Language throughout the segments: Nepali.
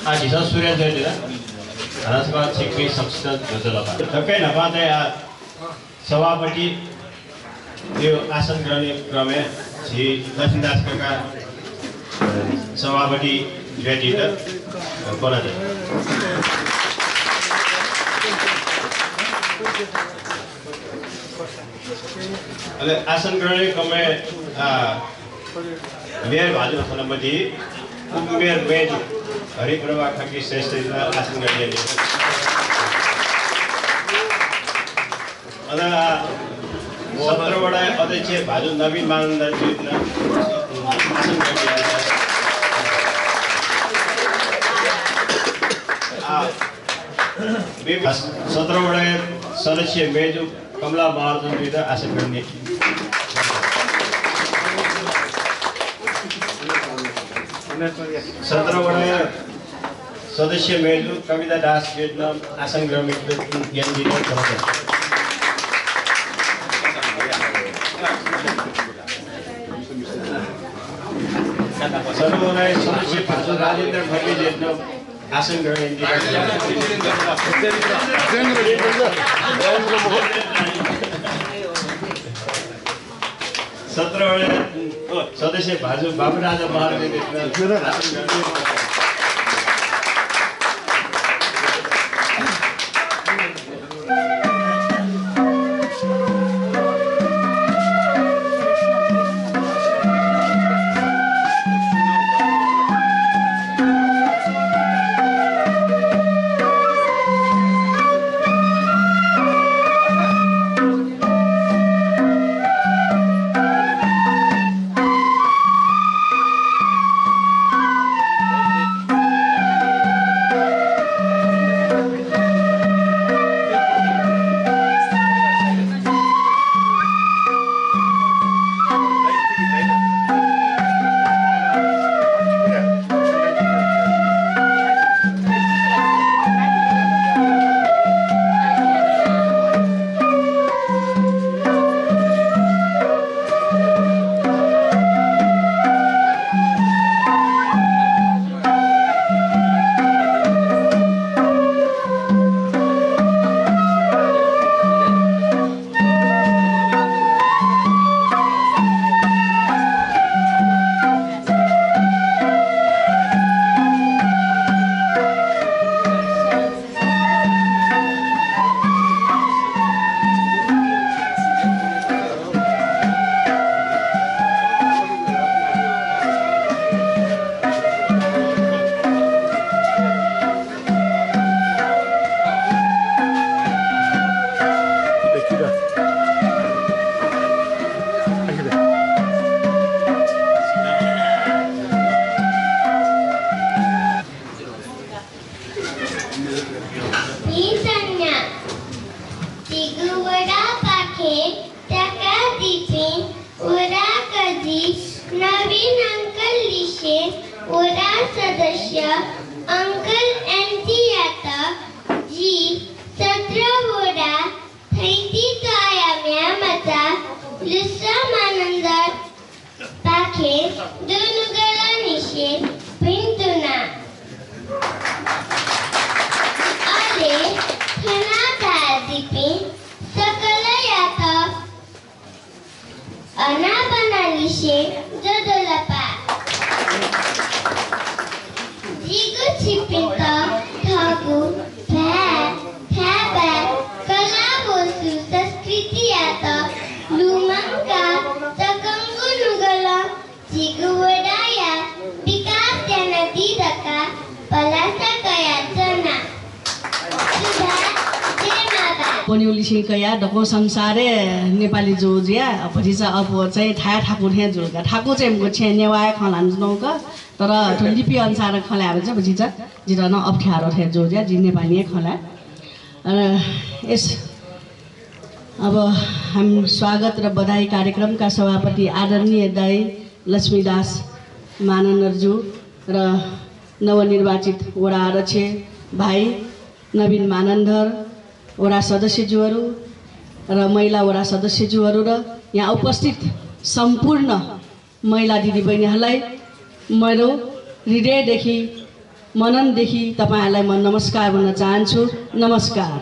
Aji sa surya jadi lah, anak sekolah cikmi saksikan jodoh apa. Tapi napa deh सभापति यो आसन गर्ने क्रममा श्री लक्ष्मीदास काका सभापति रेडी त बनाउँछ अहिले आसन गर्ने क्रममा मेयर भाजु सभापति मेयर मेन हरिप्रभा खड्की श्रेष्ठ आसन गर्ने अदा 17 वटा अध्यक्ष भाजु नवीन मानन्द जी आसन गरिरहेका 17 वटा सदस्य मेजु कमला महाजन जी आसन गर्ने 17 वटा सदस्य मेजु कविता दास वियतनाम आसन गर्ने ज्ञान दिने गर्छ सर्वोदय सदस्य भाजु राजेन्द्र खड्की जेठनो आसन गर्ने सदस्य भाजु बाबुराजा महर्जन जेठनो आसन गर्ने डको संसारे नेपाली जोजिया भरिसा अब चाहिँ ठाकुर हे जोगा ठाकुर चाहिँ मको छे नेवाय खलान नौक तर त्यो लिपि अनुसार खलाए चाहिँ भरिसा जिरन अप्ठ्यारो थे जोजिया जि नेपाली खला यस अब हम स्वागत र बधाई कार्यक्रमका सभापति आदरणीय दाइ लक्ष्मीदास मानन्दज्यू र नवनिर्वाचित वडा अध्यक्ष भाइ नवीन मानन्दर वडा सदस्यज्यूहरू र महिला वडा सदस्यज्यूहरू र यहाँ उपस्थित सम्पूर्ण महिला दिदीबहिनीहरूलाई मेरो हृदयदेखि मननदेखि तपाईँहरूलाई म नमस्कार भन्न चाहन्छु। नमस्कार।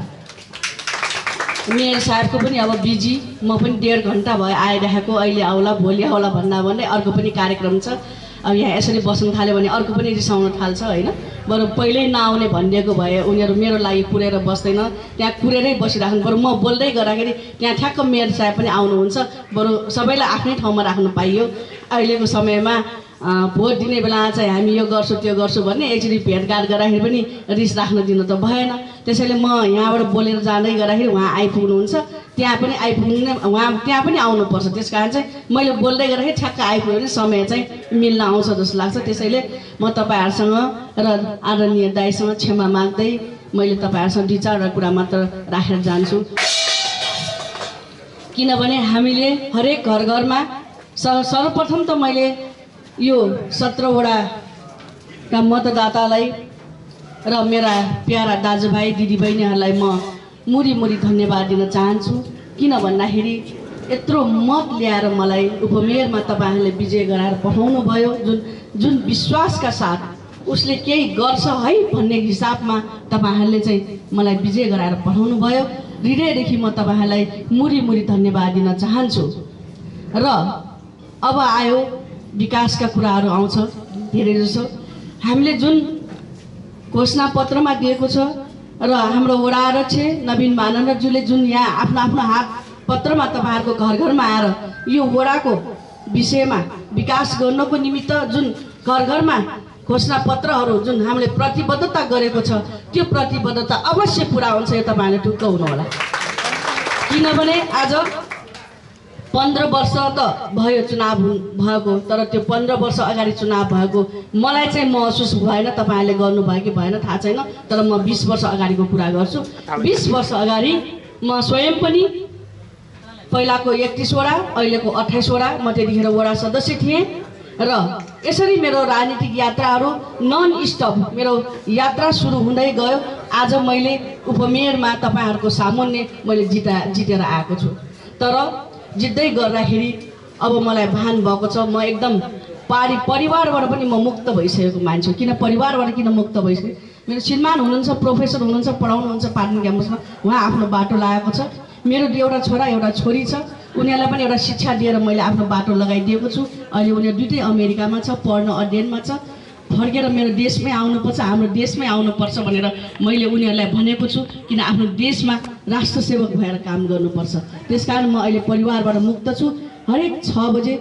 मेयर साहबको पनि अब बिजी, म पनि 1.5 घन्टा भयो आइरहेको, अहिले आउला भोलि आउला भन्दा अर्को पनि कार्यक्रम छ। अब यहाँ यसरी बस्न थाल्यो भने अर्को पनि रिसाउन थाल्छ होइन। बरु पहिल्यै नआउने भनिदिएको भए उनीहरू मेरो लागि कुरेर बस्दैन, त्यहाँ कुरेरै बसिराख्नु। बरु म बोल्दै गर्दाखेरि त्यहाँ ठ्याक्क मेयर साहब पनि आउनुहुन्छ, बरु सबैलाई आफ्नै ठाउँमा राख्नु पाइयो। अहिलेको समयमा भोट दिने बेला चाहिँ हामी यो गर्छु त्यो गर्छु भन्ने एकचोटि भेटघाट गर्दाखेरि पनि रिस राख्न दिनु त भएन। त्यसैले म यहाँबाट बोलेर जाँदै गर्दाखेरि उहाँ आइपुग्नुहुन्छ, त्यहाँ पनि आइपुग्ने, उहाँ त्यहाँ पनि आउनुपर्छ। त्यस कारण चाहिँ मैले बोल्दै गर्दाखेरि ठ्याक्क आइपुग्यो भने समय चाहिँ मिल्न आउँछ जस्तो लाग्छ। त्यसैले म तपाईँहरूसँग र आदरणीय दाइसँग क्षमा माग्दै मैले तपाईँहरूसँग 2-4 कुरा मात्र राखेर जान्छु। किनभने हामीले हरेक घर घरमा सर्वप्रथम त मैले यो 17 वडाका मतदातालाई र मेरा प्यारा दाजुभाइ दिदीबहिनीहरूलाई म मुरी धन्यवाद दिन चाहन्छु। किन भन्दाखेरि यत्रो मत ल्याएर मलाई उपमेयरमा तपाईँहरूले विजय गराएर पठाउनु भयो। जुन विश्वासका साथ उसले केही गर्छ है भन्ने हिसाबमा तपाईँहरूले चाहिँ मलाई विजय गराएर पठाउनु भयो। हृदयदेखि म तपाईँहरूलाई मुरी धन्यवाद दिन चाहन्छु। र अब आयो विकासका कुराहरू आउँछ धेरै जसो। हामीले जुन घोषणा पत्रमा दिएको छ र हाम्रो वडा अध्यक्ष नवीन मानन्दज्यूले जुन यहाँ आफ्नो हात पत्रमा तपाईँहरूको घर घरमा आएर यो वडाको विषयमा विकास गर्नको निमित्त जुन घर घरमा घोषणा पत्रहरू जुन हामीले प्रतिबद्धता गरेको छ त्यो प्रतिबद्धता अवश्य पुरा हुन्छ। यो तपाईँहरूले टुक्क हुनुहोला। किनभने आज 15 वर्ष त भयो चुनाव भएको, तर त्यो 15 वर्ष अगाडि चुनाव भएको मलाई चाहिँ महसुस भएन। तपाईँहरूले गर्नुभयो कि भएन थाहा छैन, तर म 20 वर्ष अगाडिको कुरा गर्छु। 20 वर्ष अगाडि म स्वयं पनि पहिलाको 31 वडा अहिलेको 28 वडा म त्यतिखेर वडा सदस्य थिएँ र यसरी मेरो राजनीतिक यात्राहरू नन स्टप मेरो यात्रा सुरु हुँदै गयो। आज मैले उपमेयरमा तपाईँहरूको सामुन्ने मैले जितेर आएको छु। तर जित्दै गर्दाखेरि अब मलाई भान भएको छ म एकदम परिवारबाट पनि म मुक्त भइसकेको मान्छे। किन परिवारबाट किन मुक्त भइसकेँ? मेरो श्रीमान हुनुहुन्छ, प्रोफेसर हुनुहुन्छ, पढाउनुहुन्छ पाटन क्याम्पसमा, उहाँ आफ्नो बाटो लगाएको छ। मेरो एउटा छोरा एउटा छोरी छ, उनीहरूलाई पनि एउटा शिक्षा दिएर मैले आफ्नो बाटो लगाइदिएको छु। अहिले उनीहरू दुइटै अमेरिकामा छ, पढ्न अध्ययनमा छ। फर्केर मेरो देशमै आउनुपर्छ, हाम्रो देशमै आउनुपर्छ भनेर मैले उनीहरूलाई भनेको छु। किन आफ्नो देशमा राष्ट्रसेवक भएर काम गर्नुपर्छ। त्यसकारण म अहिले परिवारबाट मुक्त छु। हरेक 6 बजे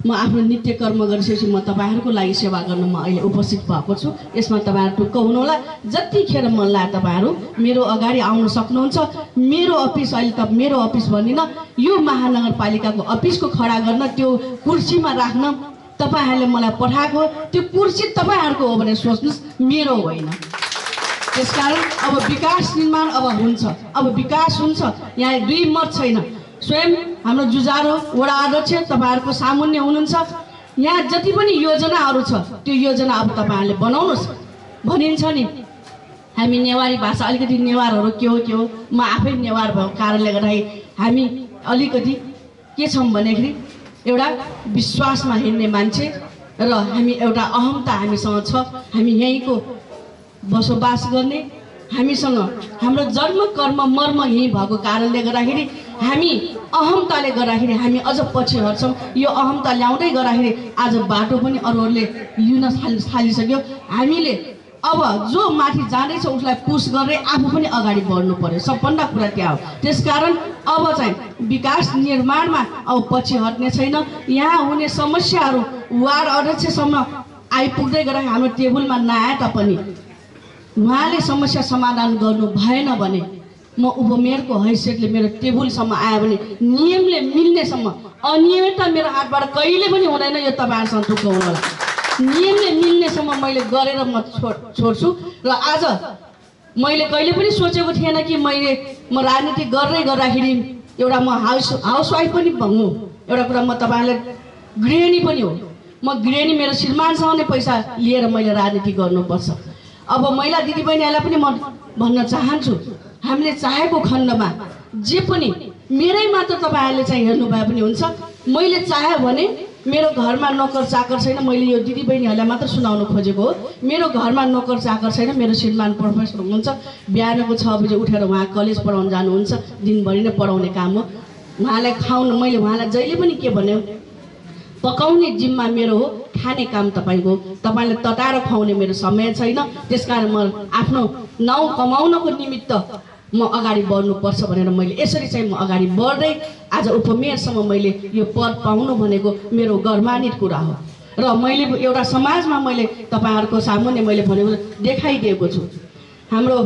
म आफ्नो नित्य कर्म गरिसकेपछि म तपाईँहरूको लागि सेवा गर्न म अहिले उपस्थित भएको छु। यसमा तपाईँहरू टुक्क हुनुहोला। जतिखेर मन लाग्यो तपाईँहरू मेरो अगाडि आउन सक्नुहुन्छ। मेरो अफिस अहिले त मेरो अफिस भन्दिनँ, यो महानगरपालिकाको अफिसको खडा गर्न, त्यो कुर्सीमा राख्न तपाईँहरूले मलाई पठाएको। त्यो कुर्सी तपाईँहरूको हो भने सोच्नुहोस्, मेरो होइन। त्यसकारण अब विकास निर्माण अब हुन्छ, अब विकास हुन्छ। यहाँ 2 मत छैन। स्वयं हाम्रो जुझारो वडा अध्यक्ष तपाईँहरूको सामुन्ने हुनुहुन्छ। यहाँ जति पनि योजनाहरू छ त्यो योजना अब तपाईँहरूले बनाउनुहोस्। भनिन्छ नि हामी नेवारी भाषा अलिकति नेवारहरू के हो म आफै नेवार भएको कारणले गर्दाखेरि हामी अलिकति के छौँ भनेखेरि एउटा विश्वासमा हिँड्ने मान्छे र हामी एउटा अहमता हामीसँग छ। हामी यहीँको बसोबास गर्ने, हामीसँग हाम्रो जन्म कर्म मर्म यहीँ भएको कारणले गर्दाखेरि हामी अहमताले गर्दाखेरि हामी अझ पछि हट्छौँ। यो अहमता ल्याउँदै गर्दाखेरि आज बाटो पनि अरूहरूले लिन थालिसक्यो। हामीले अब जो माथि जाँदैछ उसलाई पुस गरेर आफू पनि अगाडि बढ्नु पर्यो। सबभन्दा कुरा त्यहाँ हो। त्यसकारण अब चाहिँ विकास निर्माणमा अब पछि हट्ने छैन। यहाँ हुने समस्याहरू वार्ड अध्यक्षसम्म आइपुग्दै गर्दाखेरि हाम्रो टेबलमा नआए तापनि उहाँले समस्या समाधान गर्नु भएन भने म उपमेयरको हैसियतले मेरो टेबलसम्म आयो भने नियमले मिल्नेसम्म, अनियमितता मेरो हातबाट कहिले पनि हुँदैन। यो तपाईँहरूसँग टुक्क हुनुहोला। नियमले मिल्नेसम्म मैले गरेर म छोड्छु। र आज मैले कहिले पनि सोचेको थिएन कि म राजनीति गर्दाखेरि एउटा म हाउसवाइफ पनि हुँ। एउटा कुरा म तपाईँहरूले गृहिणी पनि हो। म गृहिणी मेरो श्रीमानसँग नै पैसा लिएर मैले राजनीति गर्नुपर्छ। अब महिला दिदीबहिनीहरूलाई पनि म भन्न चाहन्छु, हामीले चाहेको खण्डमा जे पनि मेरै मात्र तपाईँहरूले चाहिँ हेर्नु भए पनि हुन्छ। मैले चाहे भने मेरो घरमा नोकर चाकर छैन, मैले यो दिदीबहिनीहरूलाई मात्र सुनाउन खोजेको हो। मेरो घरमा नोकर चाकर छैन, मेरो श्रीमान प्रोफेसर हुनुहुन्छ, बिहानको 6 बजे उठेर उहाँ कलेज पढाउन जानुहुन्छ, दिनभरि नै पढाउने काम हो। उहाँलाई खुवाउनु, मैले उहाँलाई जहिले पनि के भन्यो, पकाउने जिम्मा मेरो हो, खाने काम तपाईँको, तपाईँले तताएर खुवाउने मेरो समय छैन। त्यसकारण म आफ्नो नाउँ कमाउनको निमित्त म अगाडि बढ्नुपर्छ भनेर मैले यसरी चाहिँ म अगाडि बढ्दै आज उपमेयरसम्म मैले यो पद पाउनु भनेको मेरो गर्वान्वित कुरा हो। र मैले एउटा समाजमा मैले तपाईँहरूको सामुन्ने मैले भनेको देखाइदिएको छु। हाम्रो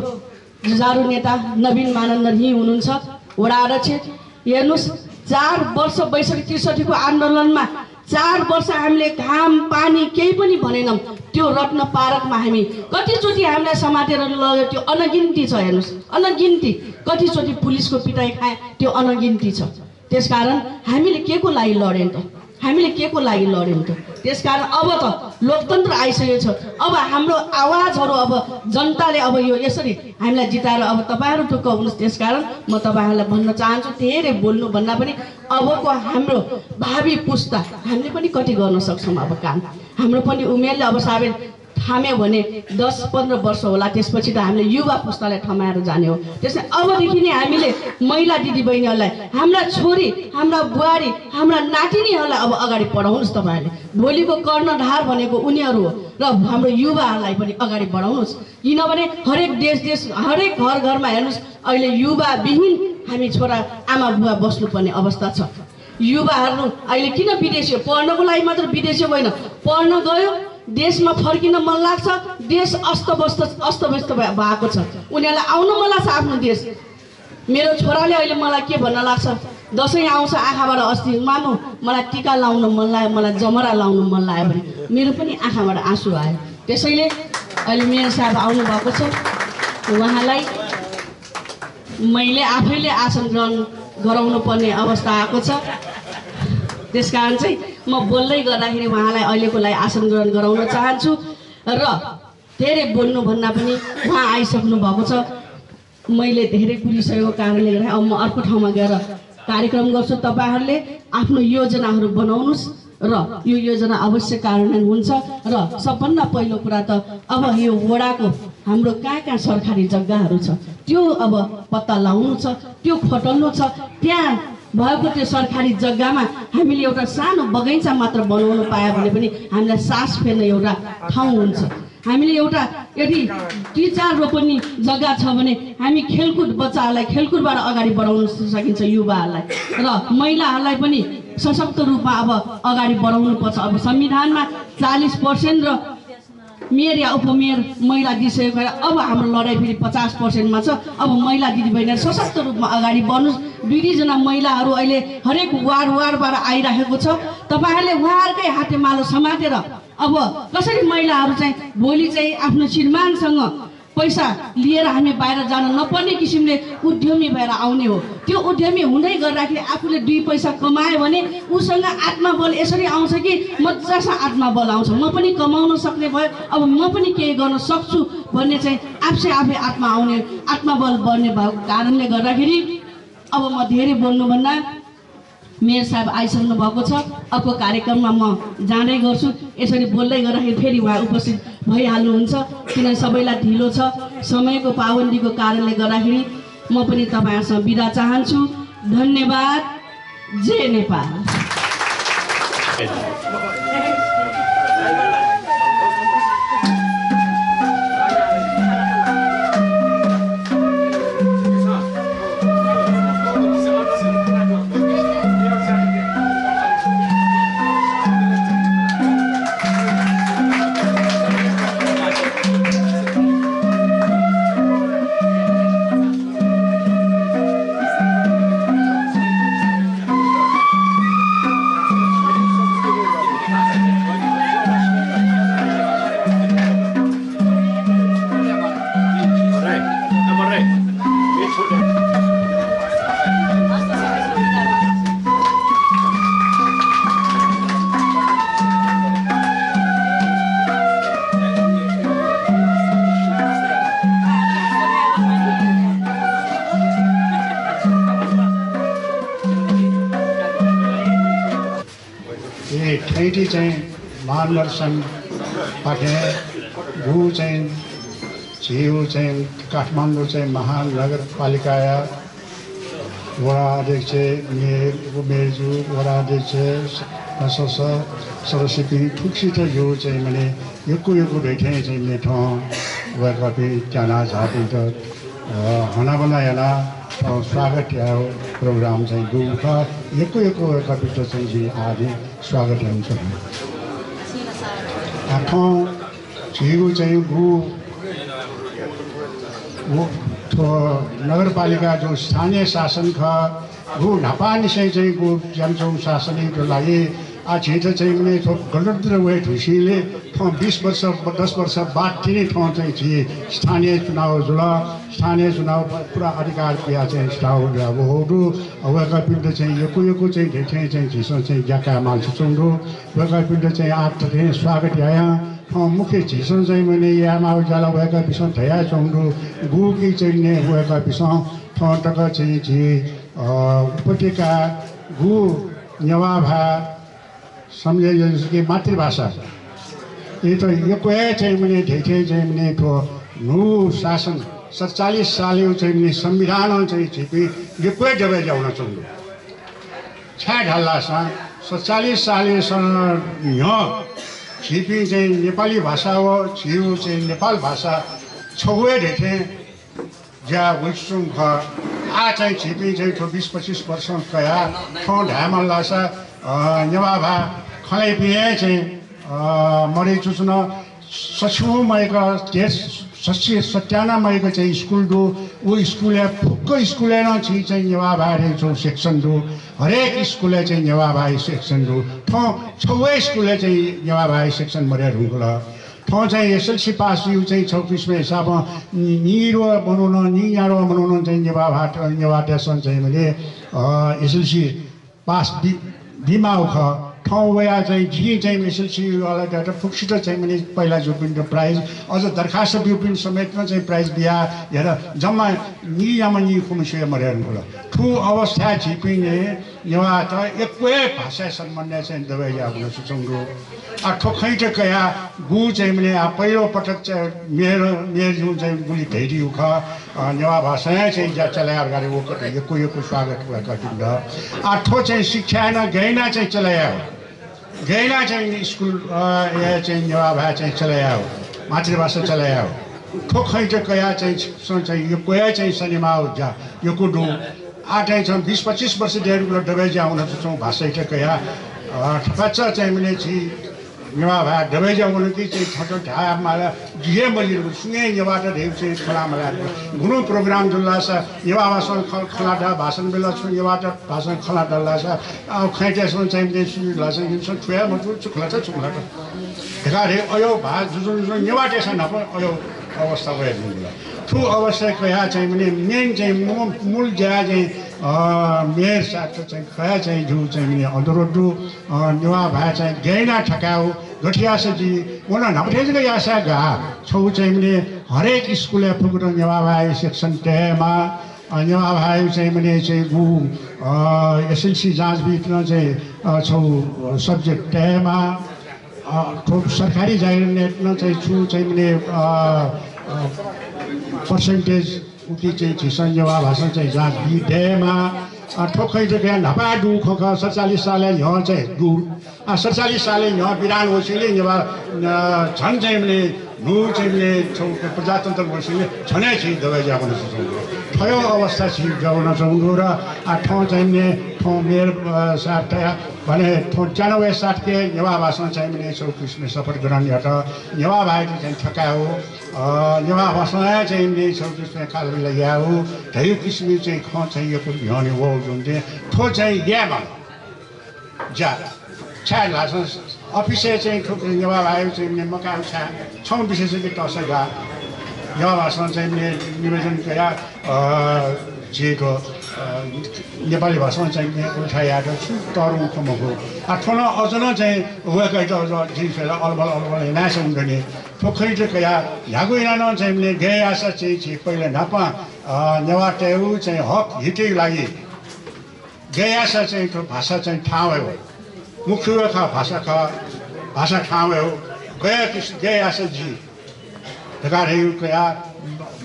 जुझारु नेता नवीन मानन्द यहीँ हुनुहुन्छ, वडा अध्यक्ष। हेर्नुहोस्, 4 वर्ष 62-63 को आन्दोलनमा 4 वर्ष हामीले घाम पानी केही पनि भनेनौँ। त्यो रत्न पार्कमा हामी कतिचोटि हामीलाई समातेर लग्यो, त्यो अनगिन्ती छ। हेर्नुहोस्, अनगिन्ती कतिचोटि पुलिसको पिटाइ खाए, त्यो अनगिन्ती छ। त्यसकारण हामीले के को लागि लड्यौँ त? हामीले के को लागि लड्यौँ त? त्यसकारण अब त लोकतन्त्र आइसकेको छ। अब हाम्रो आवाजहरू अब जनताले अब यो यसरी हामीलाई जिताएर अब तपाईँहरू टुक्क हुनुहोस्। त्यसकारण म तपाईँहरूलाई भन्न चाहन्छु, धेरै बोल्नु भन्दा पनि अबको हाम्रो भावी पुस्ता हामीले पनि कति गर्न सक्छौँ अब काम। हाम्रो पनि उमेरले अब साबेर थाम्यो भने 10-15 वर्ष होला, त्यसपछि त हामीले युवा पुस्तालाई थमाएर जाने हो। त्यसले अबदेखि नै हामीले महिला दिदीबहिनीहरूलाई, हाम्रा छोरी, हाम्रा बुहारी, हाम्रा नातिनीहरूलाई अब अगाडि बढाउनुहोस्। तपाईँहरूले भोलिको कर्णधार भनेको उनीहरू हो र हाम्रो युवाहरूलाई पनि अगाडि बढाउनुहोस्। किनभने हरेक देश हरेक घरमा हेर्नुहोस्, अहिले युवाविहीन हामी छोरा आमा बुवा बस्नुपर्ने अवस्था छ। युवाहरू अहिले किन विदेशी, पढ्नको लागि मात्र विदेशी होइन, पढ्न गयो देशमा फर्किन मन लाग्छ, देश अस्तव्यस्त भएको छ, उनीहरूलाई आउन मन लाग्छ आफ्नो देश। मेरो छोराले अहिले मलाई के भन्न लाग्छ, दसैँ आउँछ आँखाबाट, अस्ति मामु मलाई टिका लाउन मन लाग्यो, मलाई जमरा लाउन मन लाग्यो भने मेरो पनि आँखाबाट आँसु आयो। त्यसैले अहिले मेयर साहब आउनुभएको छ, उहाँलाई मैले आफैले आसन ग्रहण गराउनु पर्ने अवस्था आएको छ। त्यसकारण चाहिँ म बोल्दै गर्दाखेरि उहाँलाई अहिलेको लागि आसन ग्रहण गराउन चाहन्छु। र धेरै बोल्नु भन्दा पनि उहाँ आइसक्नु भएको छ। मैले धेरै कुरिसकेको कारणले गर्दा अब म अर्को ठाउँमा गएर कार्यक्रम गर्छु। तपाईँहरूले आफ्नो योजनाहरू बनाउनुहोस् र यो योजना अवश्य कार्यान्वयन हुन्छ। र सबभन्दा पहिलो कुरा त अब यो वडाको हाम्रो कहाँ सरकारी जग्गाहरू छ त्यो अब पत्ता लाउनु छ, त्यो खोटल्नु छ। त्यहाँ भएको त्यो सरकारी जग्गामा हामीले एउटा सानो बगैँचा मात्र बनाउनु पायो भने पनि हामीलाई सास फेर्न एउटा ठाउँ हुन्छ। हामीले एउटा यदि 3-4 रोपनी जग्गा छ भने हामी खेलकुद, बच्चाहरूलाई खेलकुदबाट अगाडि बढाउन सकिन्छ, युवाहरूलाई र महिलाहरूलाई पनि सशक्त रूपमा अब अगाडि बढाउनु पर्छ। अब संविधानमा 40% र मेयर या उपमेयर महिला दिइसकेको भएर अब हाम्रो लडाइँ फेरि 50%मा छ। अब महिला दिदीबहिनीहरू सशक्त रूपमा अगाडि बढ्नुहोस्। 2-2जना महिलाहरू अहिले हरेक वार्डबाट आइरहेको छ। तपाईँहरूले उहाँहरूकै हातेमालो समातेर अब कसरी महिलाहरू चाहिँ भोलि चाहिँ आफ्नो श्रीमानसँग पैसा लिएर हामी बाहिर जान नपर्ने किसिमले उद्यमी भएर आउने हो। त्यो उद्यमी हुँदै गर्दाखेरि आफूले 2 पैसा कमायो भने उसँग आत्मबल यसरी आउँछ कि मजासँग आत्मबल आउँछ, म पनि कमाउन सक्ने भयो, अब म पनि केही गर्न सक्छु भन्ने चाहिँ आफै आत्मबल बढ्ने भएको कारणले गर्दाखेरि अब म धेरै बोल्नुभन्दा मेयर साहब आइसक्नु भएको छ। अर्को कार्यक्रममा म जाँदै गर्छु। यसरी बोल्दै गर्दाखेरि फेरि उहाँ उपस्थित भइहाल्नुहुन्छ, किनभने सबैलाई ढिलो छ, समयको पाबन्दीको कारणले गर्दाखेरि म पनि तपाईँहरूसँग बिदा चाहन्छु। धन्यवाद। जय नेपाल। चाहिँ ठैटी चाहिँ मार्गदर्शन पाठे गु चाहिँ झिउ चाहिँ काठमाडौँ चाहिँ महानगरपालिका वडा अध्यक्ष मेयरज्यू वडा अध्यक्ष सदस्य ठुक्सित यो चाहिँ मैले यो बैठे चाहिँ मैले ठाउँ कति जाना जाति त हनाबना याना स्वागत या प्रोग्राम चाहिँ गु यो कति त चाहिँ आदि स्वागत हुन्छ ठाउँ झिउ चाहिँ गु नगरपालिका जो स्थानीय शासन का गु ढापानी से चाहिँ गु जान्छौँ शासनको लागि क्षेत्र चाहिँ मैले गणतन्त्र वे ढुसीले 20 वर्ष 10 वर्ष बाद तिनी ठाउँ चाहिँ स्थानीय चुनाव जुला स्थानीय चुनाव पुरा अधिकार पिया चाहिँ स्टाउ अब होडु वका पिण्ड चाहिँ यो चाहिँ धेरै चाहिँ झिसो चाहिँ ज्याका मान्छे चुंडु वका पिण्ड चाहिँ आत्ते स्वागत आया मुख्य झिसो चाहिँ मैले यामा उजाला वका पिसो धया चुंडु गुकी चाहिँ ने वका पिसो ठटक चाहिँ उपत्यका गु नेवाभा समझे कि मातृभाषा ये तो यो कोई चाहिए मैंने देखे चाहिए मैंने तो नू शासन 47 साल चाहिए मैंने संविधान चाहिए छिपी यो कोई जगह जाऊँ चाहूँ छः ढाला सा 47 साल यहाँ छिपी चाहिए नेपाली भाषा हो छिउ चाहिए नेपाल भाषा छुए देखे जा विश्व का आ चाहिए छिपी चाहिए तो 20-25 वर्ष कया ठो ढामा लासा नेवाभा खलै पिए चाहिँ मरे चुच्न सछु मयका देश सस्य सत्याना मयका चाहिँ स्कुल दो वो स्कुल या फुक्क स्कुल न चाहिँ नेवाभा रे जो सेक्सन दो हरेक स्कुल चाहिँ नेवाभा सेक्सन दो ठो छौवे स्कुल चाहिँ नेवाभा सेक्सन मरे रुगला ठो चाहिँ एसएलसी पास यु चाहिँ 26 में हिसाब निरो बनाउन नियारो बनाउन चाहिँ नेवाभा देशन चाहिँ मैले एसएलसी पास दिमाग ठाउँ वया चाहिँ जी चाहिँ एसएलसी वाला डाटा फुक्सित चाहिँ मैले पहिला जो पनि प्राइज अझ दरखास्त बिउपिन समेतमा चाहिँ प्राइज दिया हेर जम्मा नियामा नि खुमसे मरेन होला ठु अवस्था छिपिने नेवा त एकै भाषा सम्बन्ध चाहिँ दबाई आउन सुचंगो आ ठोखै त कया गु चाहिँ मैले पहिलो पटक चाहिँ मेयर जुन चाहिँ गुली धैरी उख नेवा भाषा चाहिँ जा चलाएर गरे वो यो स्वागत गरिन्छ आ ठो चाहिँ शिक्षा न गैना चाहिँ चलाया गैना चाहिँ स्कुल या चाहिँ नेवा भा चाहिँ चलाया हो मातृभाषा चलाया हो ठोखै त कया चाहिँ यो कोया चाहिँ सिनेमा हो जा यो कुडु आठै छ 20-25 वर्ष डेढ डबे जाउन चाहिँ भाषा त कया ठपच्चा चाहिँ मैले छि नेवा भा डबे जाउन कि चाहिँ ठटो ढा मला जे मैले सुने नेवा त धेरै चाहिँ खला मला गुरु प्रोग्राम जुल्ला छ नेवा भाषा खलाटा भाषण बेला छु नेवा त भाषण खलाटा लासा अब खैटेसन चाहिँ मैले सुनिला चाहिँ जुन छुया म चुक्ला त हेगारे अयो भा जुन नेवा टेसन न अयो अवस्था भयो जुन ठु अवस्था कया चाहिँ मैले मेन चाहिँ मूल ज्या चाहिँ मेयर साथ चाहिँ खया चाहिँ जु चाहिँ मैले अदरोडु नेवा भा चाहिँ गैना ठकाउ गठिया सजी उना नपठेजको यासा गा छौ चाहिँ मैले हरेक स्कुल पुगुर नेवा भा सेक्सन टेमा नेवा भा चाहिँ मैले चाहिँ गु एसएलसी जाँच भित्र चाहिँ छौ सब्जेक्ट टेमा सरकारी जागिर नेटमा चाहिँ छु चाहिँ मैले पर्सेन्टेज उति चाहिँ झिसन नेवा भाषा चाहिँ जाँच भिडेमा ठोकै जग्गा नपा डु खोक 47 साल यहाँ चाहिँ डु 47 साल यहाँ बिरान होसिले नेवा झन् चाहिँ मैले नु चाहिँ मैले प्रजातन्त्र होसिले छनै छि दबाई जाउन सक्छु ठयो अवस्था छि जाउन सक्छु र ठाउँ चाहिँ मैले ठाउँ मेयर साथ भने 96 के नेवा भाषा चाहिँ मैले 24 में सफर गराउने हट नेवा भाइ चाहिँ ठकायो नेवा भाषा चाहिँ मैले 24 में काल लगायो धेरै किसिम चाहिँ ख चाहिँ यो पनि हो जुन चाहिँ ठो चाहिँ यामा जा छा लाइसेन्स अफिसर चाहिँ नेवा भाइ चाहिँ मका छौँ विशेष गरी टसगा नेवा भाषा चाहिँ मैले निवेदन गया जेको नेपाली भाषामा चाहिँ उठाइआएको छु तरु खमको ठुलो अझ न चाहिँ वेकै त जिफेर अलबल हिँडाएको हुँदैन ठोखै चाहिँ कया ह्यागो हिँड्न चाहिँ मैले गए आशा चाहिँ पहिला नापा नेवाटेउ चाहिँ हक हिटै लागि गए आशा चाहिँ त्यो भाषा चाहिँ ठाउँ हो मुख्य खा भाषा ठावे हो गया आसल जी दगार है कया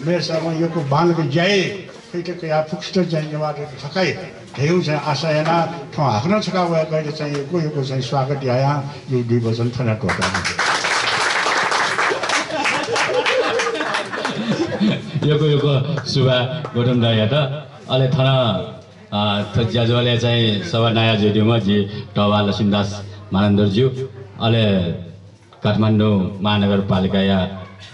मेरे सामने यो को बांध के जाए फिर कया फुक्स्टर जाने वाले थकाई हेउ चाहिँ आशा हैन ठाउँ हाक्न छका भए कहिले चाहिँ यो चाहिँ स्वागत आया यो डिभिजन थना टोका यो सुबा गोटम दाया त अले थना ज्याजुले चाहिँ सभा नयाँ जोडियोमा जी टवा लक्ष्मीदास मानन्दरज्यू अले काठमाडौँ महानगरपालिका या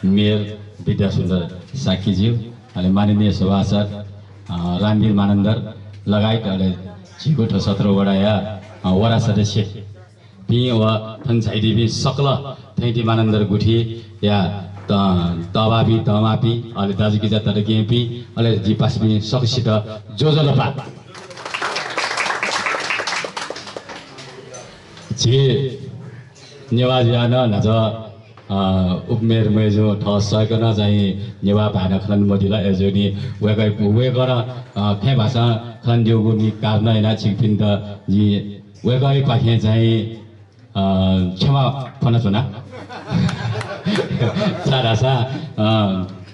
मेयर विद्यासुन्दर साकीज्यू अहिले माननीय सभासद रामवीर मानन्दर लगायत अहिले झिगोठ 17 वडा या वडा सदस्य पि वा थन्साइदिबी सकल थैटी मानन्दर गुठी या तवाबी तमापी अहिले दाजुगिजा तरकेपी अहिले जिपासपी सकिसित जोजलपा जे नेवाज यान नज उपमेर मेजो ठ सकन चाहिँ नेवा भान खलन मदिला एजोनी वेगै वेगर फे भाषा खलन देउगुनी कार्न हैन छिकपिन त जी वेगै पाखे चाहिँ क्षमा फन चुना सारासा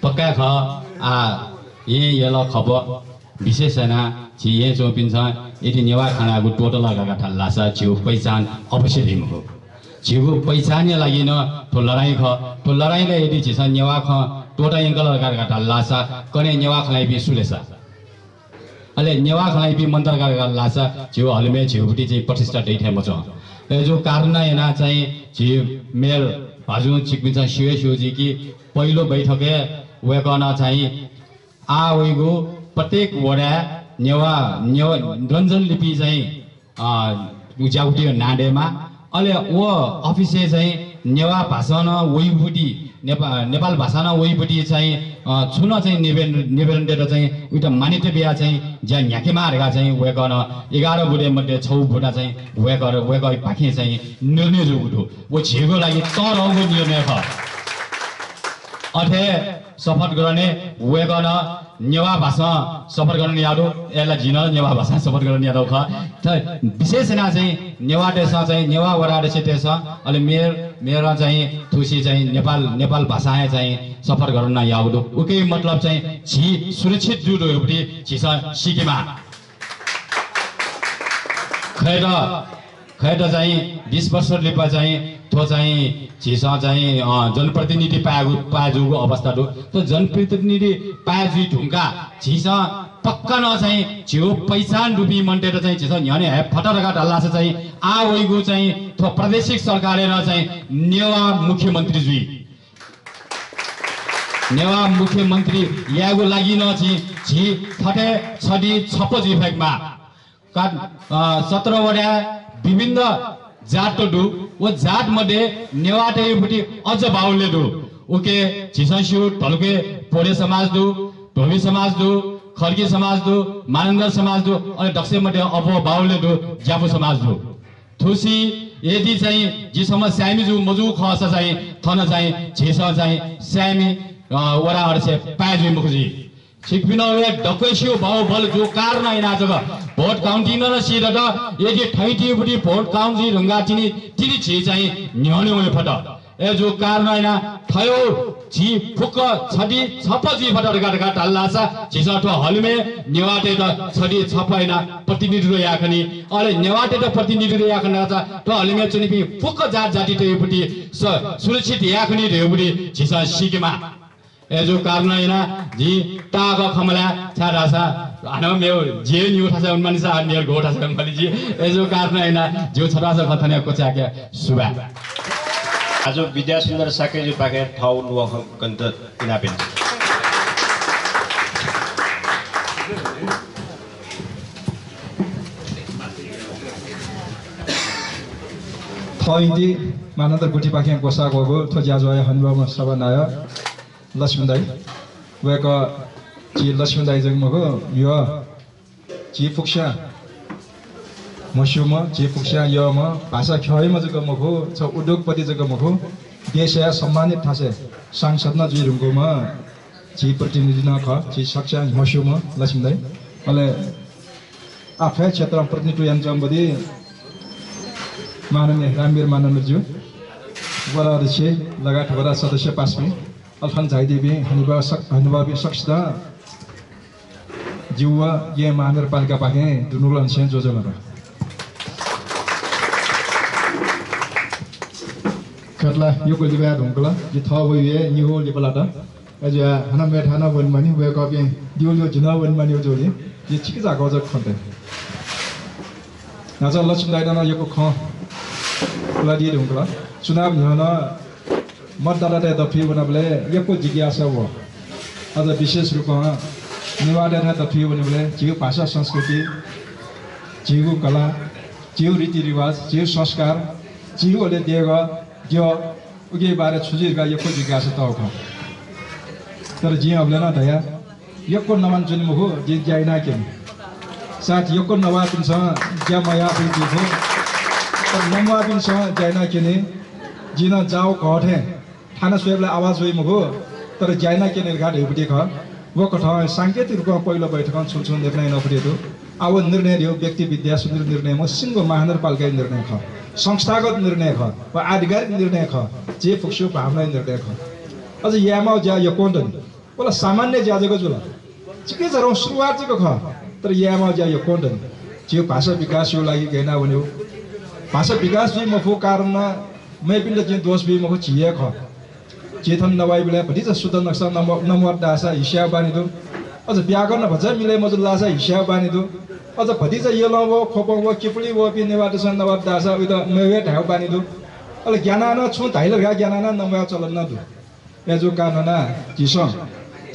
पक्का ख आ येल खब विशेषना छि ये चोपिन्छ यदि नेवा खानाको टोटल लगाका ठल्लासा छिउ पहिचान अवश्य दिनु हो छिउ पहिचानले लागि न ठो लडाईले यदि छिस नेवा ख टोटा एंगल लगाका ठल्लासा कने नेवा खलाई बि सुलेसा अले नेवा खलाई बि मन्त्र लगाका लासा छिउ हलमे छिउटी चाहिँ प्रतिष्ठा दैथे मच जो कारण हैन चाहिँ छि मेल हजु छिकबिन्छ शिवजी कि पहिलो बैठके वेकन चाहिँ आ वइगो प्रत्येक वडा नेवा रञ्जन लिपि चाहिँ उज्याउटी नाडेमा अहिले वो अफिसे चाहिँ नेवा भाषा न वइबुटी नेपाल भाषा न वइबुटी चाहिँ छुन चाहिँ निवेदन दिएर चाहिँ उता मानिते बिहा चाहिँ ज्या न्याकेमा हारेका चाहिँ वेकन 11 बुढे मध्ये 6 बुढा चाहिँ वेक पाखे चाहिँ निर्णय जो उठो वो छिगो लागि तरको निर्णय ख अथे सपोर्ट गर्ने वेकन नेवा भाषा सपोर्ट गर्ने यादो एला जिन नेवा भाषा सपोर्ट गर्ने यादो ख त विशेष ना चाहिँ नेवा देश चाहिँ नेवा वडा देश अहिले मेयर चाहिँ थुसी चाहिँ नेपाल भाषा चाहिँ सपोर्ट गर्न यादो उकै मतलब चाहिँ छि सुरक्षित जुडो एउटी छिस सिकेमा खैर चाहिँ 20 वर्ष लिपा चाहिँ थो चाहिँ छिस चाहिँ जनप्रतिनिधि पाजुको अवस्था दो त जनप्रतिनिधि पाजु ढुङ्गा छिस पक्का न चाहिँ छिउ पहिचान रूपी मन्टेर चाहिँ छिस न्याने फटरका ढल्लास चाहिँ आ वइगु चाहिँ थो प्रादेशिक सरकारले न चाहिँ नेवा मुख्यमन्त्री यागो लागि न छि फटे छडी छपज इफेक्टमा 17 वडा विभिन्न जात दु वो जात मध्ये नेवाटेपट्टि अझ बाहुल्य दु ओके छिसन्स्यु ढल्के पोडे समाज दु ढोली समाज दु खर्की समाज दु मानन्दर समाज दु अनि दक्षिण मध्ये अब बाहुल्य दु ज्यापु समाज दु थुसी यदि चाहिँ जिसम्म स्यामी जु मजु खस चाहिँ थन चाहिँ छिस चाहिँ स्यामी वडा हरसे पाजु मुखजी सिकपिनले डक्वेसियो भाउ बल जो कारण हैन आजको भोट काउन्टिङ न सिर त यदि ठैटीबुटी भोट काउन्टी ढुङ्गा चिनी तिनी छि चाहिँ न्याउने फट ए जो कारण हैन थयो छि फुक छडी छपजी फटर गाडका ढल्लासा छिसठो हलमे नेवाटे त छडी छपैना प्रतिनिधि याखनी अले नेवाटे त प्रतिनिधि याखन त हलमे चुनिपि फुक जाति तेबुटी सुरक्षित याखनी देबुटी छिस सिकेमा एजो कारण हैन जी टाग खमला छाडासा आनो मेउ जे न्यू थासा उन्मानिसा मेल गोठा छ मली जी एजो कारण हैन जो छडासा खथने कोचाके सुबा आज विद्यासुन्दर साकेजु पाके ठाउँ नुवा गन्त इनापेन थइदि मानन्दर गुठी पाखे कोसा गगो थज्याजय हनुवा सभा नाय लक्ष्मीदाई वेक ची लक्ष्मीदाई जगमगो यो ची फुक्सा मस्युम ची फुक्सा यो म भाषा खयम जगमगो छ उद्योगपति जगमगो देशया सम्मानित थासे सांसद न जुरुङको म ची प्रतिनिधि न ख ची सक्सा मस्युम लक्ष्मीदाई अले आफै क्षेत्र प्रतिनिधि यन्त्रमबदी माननीय रामवीर मानन्दज्यू वडा अध्यक्ष लगायत वडा सदस्य पासमी अल्फान झाइदेवी हनुबाबी सक्सिदा जिउवा ये महानगरपालिका पाखे दुनुलन सेन जोजोलरा खतला यो कोलिबा ढुंगला जि थ वये निहो लिबलाटा अजा हना मेट हना वन मनी वे कपि दिउलो जुना वन मनी जोले जि छिक जागो ज खन्ते नाजा लक्ष्मी दाइना यो ख ला दि ढुंगला चुनाव न्हना मतदाता दफी बनबले यको जिज्ञासा हो अझ विशेष रूपमा निवाडा दफी बनबले जिउ भाषा संस्कृति जिउ कला जिउ रीतिरिवाज जिउ संस्कार जिउले दिएगा जो उगे बारे छुजिरका यको जिज्ञासा त हो तर जी अबले न दया यको नमान जुन मुखो जी जाइना के साथ यको नवा पिन्छ ज्या मया पिन्छ हो तर नमवा पिन्छ जाइना के ने जिन जाओ घटे थाना स्वयंले आवाज होई मुखो तर जाइना के ने घाट हेबुटी ख वो कथा सांकेतिक रूपमा पहिलो बैठकमा छुछु निर्णय नपुरेको अब निर्णय दियो व्यक्ति विद्या सुन्दर निर्णय म सिंह महानगरपालिका निर्णय ख संस्थागत निर्णय ख वा आधिकारिक निर्णय ख जे फुक्सो भावना निर्णय ख अझ यामा ज्या यो कोन्डन बोला सामान्य ज्याजको जुल चिके जरो सुरुवात चाहिँ ख तर यामा ज्या यो कोन्डन जे भाषा विकास यो लागि गएन भन्यो भाषा विकास चाहिँ मफु कारण मै पिण्ड चाहिँ दोष बि मफु छिए ख चेतन नवाई बेला भति चाहिँ सुध नक्सा नमर दासा हिस्या बानिदो अझ व्याकरण भन्छ मिले मजुल लासा हिस्या बानिदो अझ भति चाहिँ यो लव खोपव किपुली व पि नेवाद सन नवाद दासा उत मेवे ढाउ बानिदो अले ज्ञानाना छु धाइल गा ज्ञानाना नमया चलन न दु एजो कानना जिसम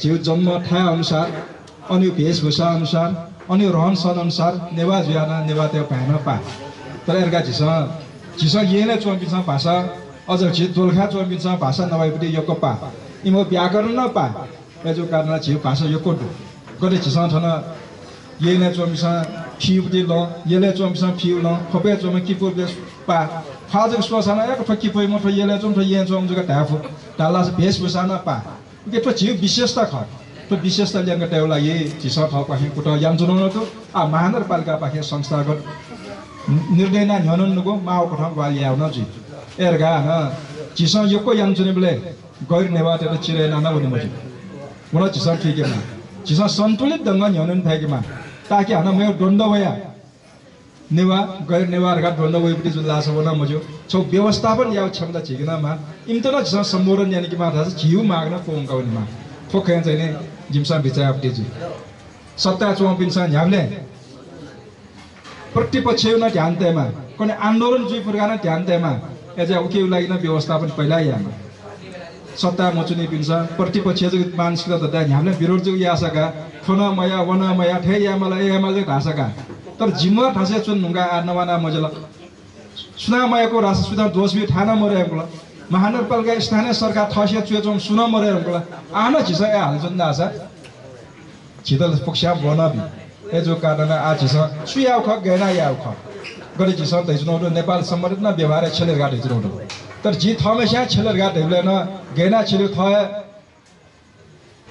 जिउ जन्म ठाय अनुसार अनि भेषभूषा अनुसार अनि रहन सहन अनुसार नेवा ज्याना नेवा त्यो पाएन पा तर एरगा जिस येले चोबिन्छ भाषा अझ जि दोलखा चोबिन्छ भाषा नभएपछि यो पा इमो व्याकरण न पा एजो कानना जिउ भाषा यो कोड गरे जिस थन येले चोबिन्छ फिउति ल येले चोबिन्छ फिउ ल खपे चोम किपु पा फाजक स्वसाना एक फकी पय म येले चोम त ये चोम जुगा धाफु डाला भेषभूषा न पा के तो जिउ विशेषता ख तो विशेषता ल्याङ्ग टेउला ये जिस थ पाखे कुट याम जुनन तो आ महानगरपालिका पाखे संस्थागत निर्णय ना न्यननको माउ कठम वाली आउन जि एरगा न जिस यको याम जुनेबले गैर नेवाते त चिरे ना न भने मजि मोला जिस ठीक है जिस सन्तुलित ढंग न्यनन थाकेमा ताकि हन म दण्ड भया नेवा गैर नेवारका दण्ड भएपछि जुन लास बना मजो छौ व्यवस्थापन या क्षमता छिगना मा इम्तना जिस सम्बोधन यानी कि माथा जिउ माग्न फोंगाउने मा फोखे चाहिँ ने जिमसा बिचाय अपटेजु सत्ता चोपिन्छ न्यामले प्रतिपक्ष न ध्यान तेमा कुनै आन्दोलन जुइ फुर्गाना ध्यान तेमा एजे उके लागि न व्यवस्थापन पहिला यामा सत्ता मचुनी पिन्छ प्रतिपक्ष जुग मानसिकता दता न्यामले विरोध जुग यासका फोन मया वन मया ठे यामला यामले ढासका तर जिम्मा ढासे चुन नुगा आनवाना मजला सुना मयाको रास सुदा दोष बि ठाना मरेको महानगरपालिका स्थानीय सरकार थसे चुएचोम सुन मरेको आना छिस ए हालजन नासा छिदल पक्षा बनबि एजो कारण आ छिस सुयाउ ख गैना याउ ख गरे छिस तैजुनो नेपाल सम्बन्धित न व्यवहार छलेर गाड हिजरो तर जी थमेस्या छलेर गाड हेबले न गैना छिले थ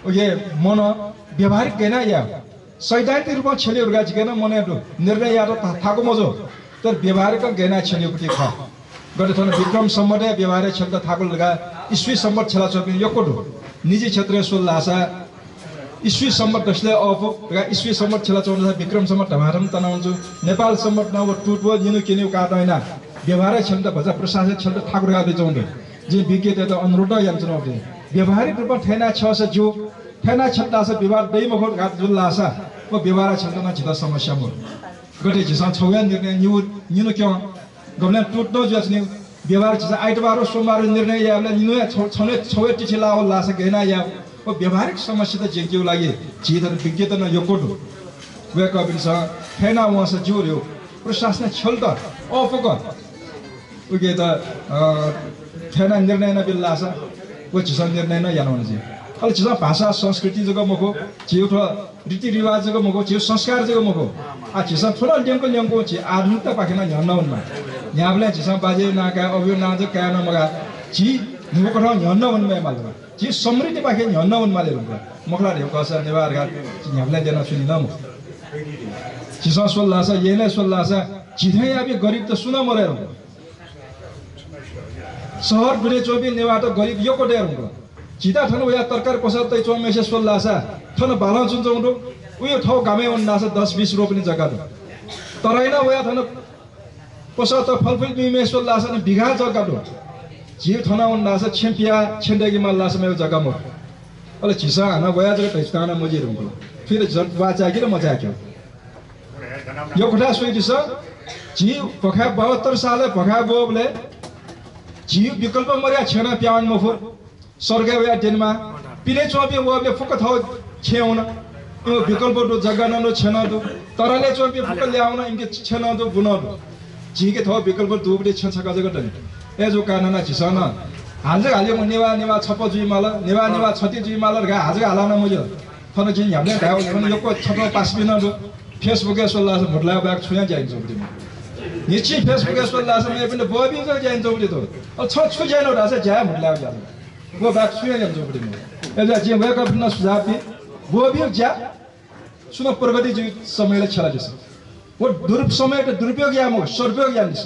ओये मन व्यवहारिक गैना या सैद्धान्तिक रूपमा छलेर गाड गैना मने निर्णय या थाको मजो तर व्यवहारिक गैना छलेपति ख गरे थन विक्रम सम्बन्ध व्यवहार क्षेत्र थाको लगा ईस्वी सम्बन्ध छला चोपि यकोडो निजी क्षेत्रीय सोल आशा ईस्वी सम्बन्ध दसले अफ ईस्वी सम्बन्ध छला चोन विक्रम सम्बन्ध धमारम तनाउँछु नेपाल सम्बन्ध न टुटो निनु किनु कादैन व्यवहार क्षेत्र भजा प्रशासन क्षेत्र ठाकुर गादे चौंडे जे विज्ञता त अनुरोध याम चुनाउले व्यवहारिक रूपमा ठेना छ स जो ठेना क्षेत्र छ विवाद दैमखोट घाट जुल आशा व व्यवहार क्षेत्रमा छिदा समस्या मो गटे जिसा छौया निर्णय निनु क्यों गमला टुट्नो जस्ने व्यवहार छ आइतबार सोमबार निर्णय याले निनु छने छवे टिछला हो लास गएना या ओ व्यवहारिक समस्या त जेक्यौ लागि जिदर विज्ञता न योकोडो वे कबिन्छ फेना वस जोर्यो प्रशासन छल्द अफक उगे त फेना निर्णय न बिल्लास ओ छ निर्णय न यानो जे अल छ भाषा संस्कृति जग मको जिउठो रीतिरिवाज जग मको जिउ संस्कार जग मको आ छ थोला ल्याङको छ आधुनिकता पाखेन न्याउनमा न्याबले छ बाजे नाका अभियो नाज कान मगा जी मुको ठाउँ न्याउन वनमा मालमा जी समृद्धि पाखे न्याउन वनमा लेरुगा मखला रे कसा नेवार गा न्याबले देन सुनि न म छिसा सोल्लासा येले सोल्लासा जिधै आबि गरिब त सुना मरेर सहर बिरे चोबी नेवाट गरीब यो कोटे रुंगो जिता थन वया तरकारी पसा तै चो मेसे सोल्लासा थन बाला जुन जौडो उयो ठाउँ गामे उन्नासा 10-20 रोप्ने जग्गा दो तरैना वया थन पसा त फलफुल मिमे सोल्लासा न बिघा जग्गा दो जिउ थना उन्नासा छेम्पिया छेन्डेगी मल्लासा मेरो जग्गा म अले छिसा हना वया जग्गा तैस्ताना मजी रुंगो फिर जन वाचा कि मजा आयो यो कोठा सोइदिस जिउ पखा 72 साल पखा बोबले जिउ विकल्प मर्या छेना प्यावन मफु सर्गे वया डेनमा पिने चोबे वबले फुक थाउ छेउन यो विकल्प दो जग्गा ननो छेना दो तरले चोबे फुक ल्याउन इनके छेना दो बुन दो जिके थाउ विकल्प दुबले छछका जग्गा दनि ए जो कानना छिसन हालजे हाल्यो नेवा नेवा छप जुइ माल नेवा छति जुइ माल गा हाजे हालान मजो फन जिन हामीले गाउ फन योको छप पास बिन दो फेसबुक सोल्ला भुटला ब्याग छुया जाइन जोबदि निछि फेसबुक सोल्ला मे पनि बोबि जो जाइन जोबदि तो छ छु जाइन रासे जा भुटला जा वो ब्याग छुया जाइन जोबदि एजा जे वेक अप न सुझापि बोबि जा सुन प्रगति जी समयले छला दिस वो समय त दुरुपयोग यामो सदुपयोग यानिस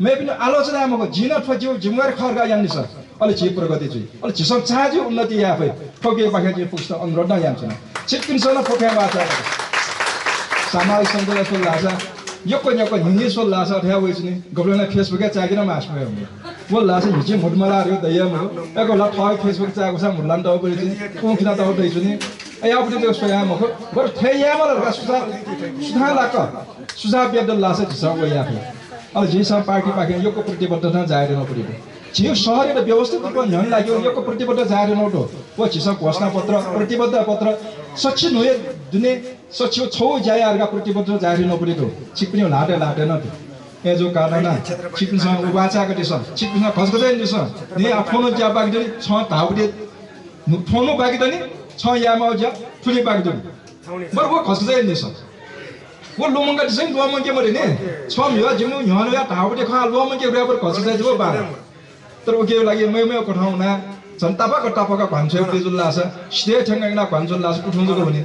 मे पनि आलोचना यामो जिन फज्यौ जिम्मेवार खर्गा यानिस अले जी प्रगति जी अले जिसम चाहजु उन्नति याफै ठोके पाखे जी पुस्ता अनुरोध न यामछन चिकिन फोके वाचा सामाजिक सञ्जाल सोल्लासा यको हिन्दी सोल्लासा ठ्या वइसनि गबलना फेसबुक चागिन मास्मै हो वो लासा हिजि मुडमला रे दयम हो एको ला ठय फेसबुक चागो सा मुडलान त बइसनि कोखिना त बइसनि यापति त्यो सोया मखो बर थेयामल रा सुधा लाक सुझा बेदल लासा जिसा व याफे अल जिसा पार्टी पाके यको प्रतिबद्धता जाहेर नपरिबो जिउ शहर र व्यवस्थित रूपमा ध्यान लाग्यो यको प्रतिबद्धता जाहेर नउटो व जिसा घोषणा पत्र प्रतिबद्धता पत्र सक्षम होए दुने सचिव छौ जायहरुका प्रतिबद्धता जाहेर नपरिदो छिकपिनि लाटे न ए जो कारण छिकपिनसँग उबाचा गटिस छिकपिनसँग खसखसै दिस नि आफनो ज्या बागदि छ धाउडे फोनो बागदनि छ यामा ज्या फुली बागदनि बर वो खसखसै दिस वो लोमंगा दिस लोमंगे मरे ने छ मियो जिमु ह्यानो या धाउडे खा लोमंगे रेबर खसखसै जो बा तर ओके लागि मै कठाउना जनतापा कटापका भन्छ तेजुल्ला छ सिधै ठंगना भन्छुल्ला छ उठाउँदो भने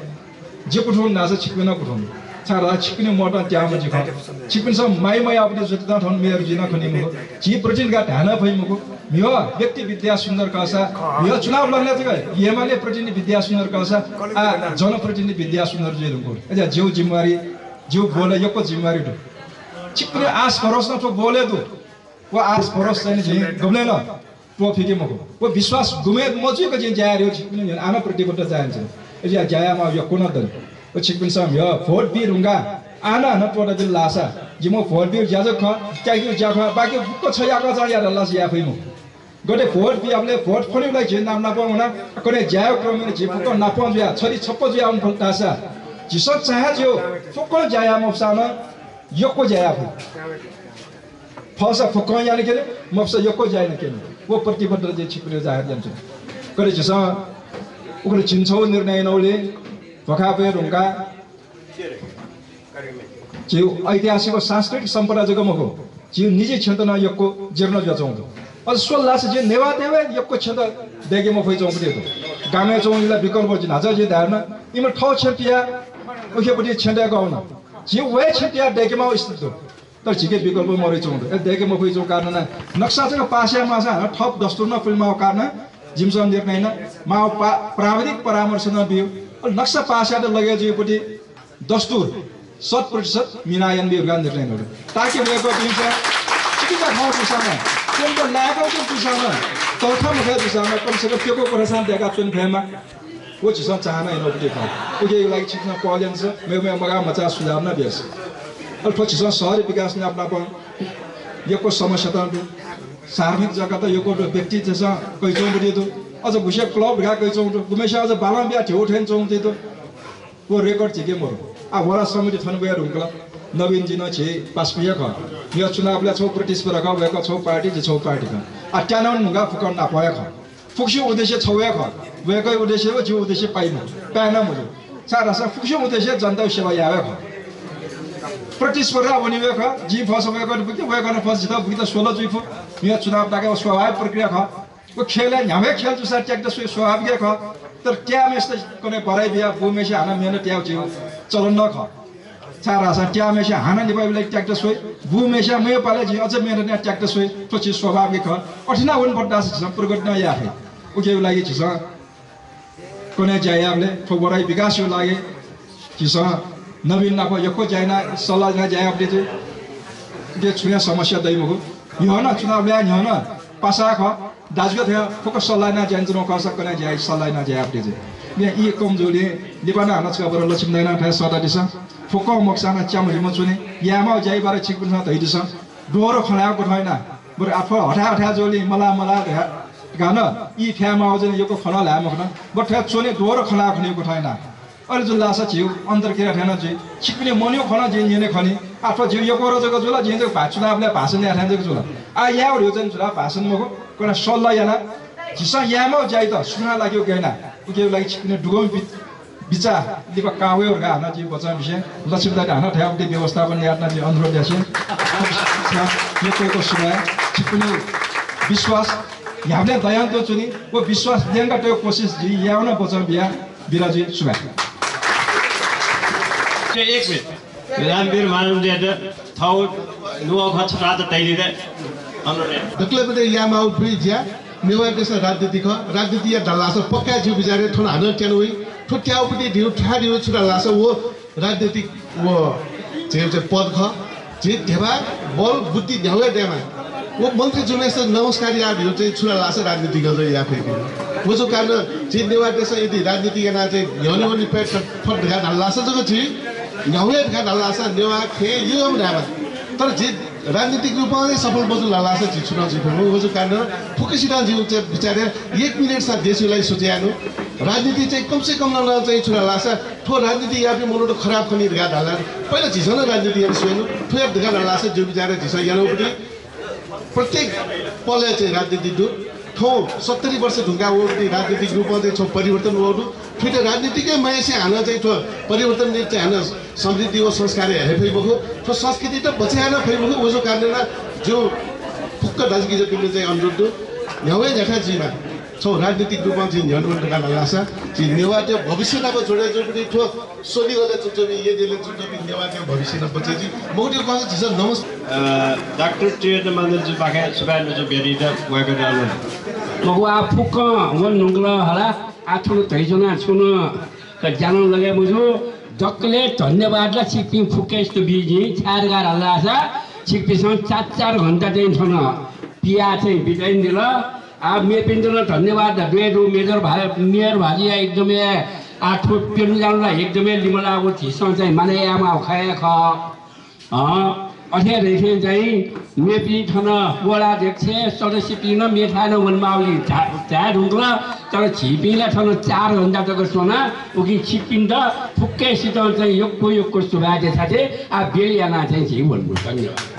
जे उठाउन नास छिकपिन उठाउनु छारा छिकपिन मोटा त्याम जिख छिकपिन सब माइ आबदि जति ठन मेरो जिना खनि मो जी प्रोटिन गा ध्यान भइ मको मियो व्यक्ति विद्या सुन्दर कासा मियो चुनाव लड्ने छ येमाले प्रोटिन विद्या सुन्दर कासा आ जन प्रोटिन विद्या सुन्दर जे रुको एजा जेउ जिम्मेवारी जेउ बोले यको जिम्मेवारी दु छिकपिन आस भरोस न तो बोले दु वो आस भरोस चाहिँ जे गब्ले न वो फिके मको वो विश्वास गुमे मजुको जे जायर हो छिकपिन आना प्रतिबद्ध जान्छ एजा जायामा यो कोन दन ओ छिकपिन सम यो भोट बि रुंगा आना न पोडा दिल लासा जिमो भोट बि ज्याजो ख क्याकि ज्या ख बाकी को छया का जा या लास या फैमु गडे भोट बि आपले भोट फनिलाई जे नाम ना पाउना कने ज्यायो क्रम जे फुको ना पाउ ज्या छरी छप्पो ज्या उन फलतासा जिसो चाहे जो फुको ज्या मफसाना यको ज्या फु फसा फुको यानी के मफसा यको ज्या न के वो प्रतिबद्ध जे छिकपिन जाहेर जान्छ गडे जिस उकले चिन्छौ निर्णय नौले भखापे रुंगा जिउ ऐतिहासिक सांस्कृतिक सम्पदा जगमको जिउ निजी क्षेत्रमा यको जिर्न जचाउँदो अझ सोल्लास जे नेवा देवे यको क्षेत्र देगेमा फै चौं पदितो गामे चौंला विकल्प जिन आज जे धारण इमा ठौ छेपिया ओखेपटि छेन्डा गाउन जिउ वे छेपिया देगेमा स्थित तर झिके विकल्प मरे चौंदो ए देगेमा फै चौं कारण नक्सा चाहिँ पासे मासा ठप दस्तुर न फिल्ममा कारण जिमसन निर्णय न मा प्राविधिक परामर्श न बियो नक्सा पासा लगे जेपटि दस्तुर 100% मिनायन बिरगा निर्णय नरो ताकि वेको दिन्छ चिकिता खाउ दिशामा कोनको लागौ को दिशामा चौथा मुखे दिशामा कम से कम केको परेशान देगा चुन फेमा वो चिसा चाहना इन उपदे खा ओके लागि चिकना पॉलेंस मे मगा मचा सुझाव न बेस अल पछि शहर विकास ने अपना पण यको समस्या त सार्वजनिक जग्गा त यको व्यक्ति जसा कैचौ बडी दो अझ घुसे क्लब गा कैचौ गुमेसा अझ बाला बिया ठेउ ठेन चौते तो वो रेकर्ड छिके मरो आ वरा समिति थन बया रुंकला नवीन जिन छे पासपिया ख यो चुनावले छौ प्रतिस्पर्धा ख वेको छौ पार्टी जे छौ पार्टी ख आ ट्यानन नुगा फुकन ना पया ख फुक्सु उद्देश्य छौया ख वेकै उद्देश्य हो जो उद्देश्य पाइनु पाएन मुजो सारा सा फुक्सु उद्देश्य जनता सेवा यावे ख प्रतिस्पर्धा हुने वेक जी फस वेक बुके वेक न फस जिता बुके 16 जुइफु यो चुनाव ताके स्वाभाविक प्रक्रिया ख वो खेल न्यावे खेल जुसा ट्याक त स्वाभाविक ख तर ट्याम यस्तो कने भराइ बिया भूमेसे हाना मेहनत ट्याउ जिउ चलन न ख चार आशा ट्या मेशा हाना नेपाली ट्याक्टर सोय भू मेशा मे पाले जी अझ मेरो ने ट्याक्टर सोय पछि स्वाभाविक ह अठिना वन पड्डा छ प्रगट न या है उके लागि छ कोने जायाबले ठोबराई विकास यो लागि छ नवीन नाको यको जायना सल्लाह न जायाबले चाहिँ के छुया समस्या दैमको यो न चुनाव ल्या यो न पासा ख दाजु थे फोकस सल्लाह न जान्छ न कस कने जाय सल्लाह न जायाबले चाहिँ यहाँ यी कमजोरी लिपाना हाना छ बर लक्ष्मीनारायण थाय सदा दिस फोको मक्साना च्यामली मचुने यामा जाई बारे छिक पुन त हिदिस डोरो खलाको छैन बर आफो हटा जोली मला गान यी फ्यामा आउँदैन योको खना ल्याम खना बठ्या चोने डोरो खला खनेको छैन अरे जुल लासा छिउ अन्तर के ठेन जी छिकले मन्यो खना जे यने खनी आफो जिउ योको रजको जुला जे चुनावले भाषण ल्या ठान जुला आ या हो जन जुला भाषण मको कोना सल्लाह याना जिसा यामा जाई त सुना लाग्यो गएना उके लागि छिकने डुगम बिचा दिपा कावेर गा हाना जी बचा विषय लक्ष्मीदारी हाना ठ्याउटे व्यवस्थापन यातना जी अनुरोध यासे यो कोको सुना छिकने विश्वास हामीले दयान तो चुनी वो विश्वास देंगा तो कोशिश जी यावना बचा बिया बिराजी सुबा एक मिनट रामवीर मानवले थाउ नुवा खछ रात तैलिदे अनुरोध दक्ले बदे यामा ब्रिज या नेवा देश राजनीति या दलास पक्का जिउ बिचारे थोन हान टेनोइ ठुट्याउ पति दिउ ठा दिउ छुरा लास वो राजनीतिक वो जे पद ख जे देवा बल बुद्धि न्याउ देमा वो मन्त्री जुने से नमस्कार या दिउ चाहिँ छुरा लास राजनीति गर्दै या फेरि वो जो कारण जे नेवा देश यदि राजनीति या चाहिँ न्याउने पनि पेट फट गा दलास जको छि न्याउले गा दलास नेवा खे यो नामा तर जे राजनीतिक रूपमा नै सफल बजु लालासा छि चुनाव जित्नु हो जो कारण फुकेसिदा जिउ चाहिँ बिचारे 1 मिनेट सा देशलाई सोच्यानु राजनीति चाहिँ कम से कम न चाहिँ चुनाव लासा ठो राजनीति या पनि मोडो खराब पनि गा डाला पहिला झिसन राजनीति या सुनु ठो गा लासा जो बिचारे झिस यानो पनि प्रत्येक पले चाहिँ राजनीति दु ठो 70 वर्ष ढुङ्गा ओर्दी राजनीतिक रूपमा चाहिँ परिवर्तन ओर्नु फिटे राजनीतिकै मायासे हान चाहिँ ठो परिवर्तन ने चाहिँ हान समृद्धि व संस्कार हेफै बखो ठो संस्कृति त बचाएन फै बखो ओजो कारण जो फुक्क दाजकी जतिले चाहिँ अनुरोध न्याउै देखा जीमा छौ राजनीतिक रूपमा चाहिँ न्याउनु का लासा चाहिँ नेवा त्यो भविष्यमा जोडे जोडी ठो सोली गले चुचोबी ये दिले चुचोबी नेवा त्यो भविष्यमा बचे जी मोटिव कहाँ छ नमस्कार डाक्टर टिएन मानल जो बाखे सुबान जो बेरिदा वगै डालो मगुआ फुक्क वन नुंगला हला आठो तैजना छुन क जान लगे मुजो जक्कले धन्यवादला सिक्किम फुकेस तो बिजी छारगार हल्ला छ सिक्किम 4 घण्टा चाहिँ छन पिया चाहिँ बिदाइन दिल आ मेपिन्दल धन्यवाद बेडु मेजर भाइ मेयर भाजी एकदमै आठो पेनु जानलाई एकदमै लिमलाको थिसँग चाहिँ माने आमा खाए ख अथे रेखे चाहिँ मेपी थन वडा अध्यक्ष सदस्य पिन मेठान वनमाउली झा ढुङ्ग्ला तर छिपिला थन 4 घण्टा तक सोना उकि छिपिन्द फुक्कै सित चाहिँ योको सुभा देखाथे आ बेलियाना चाहिँ झि भन्नु धन्यवाद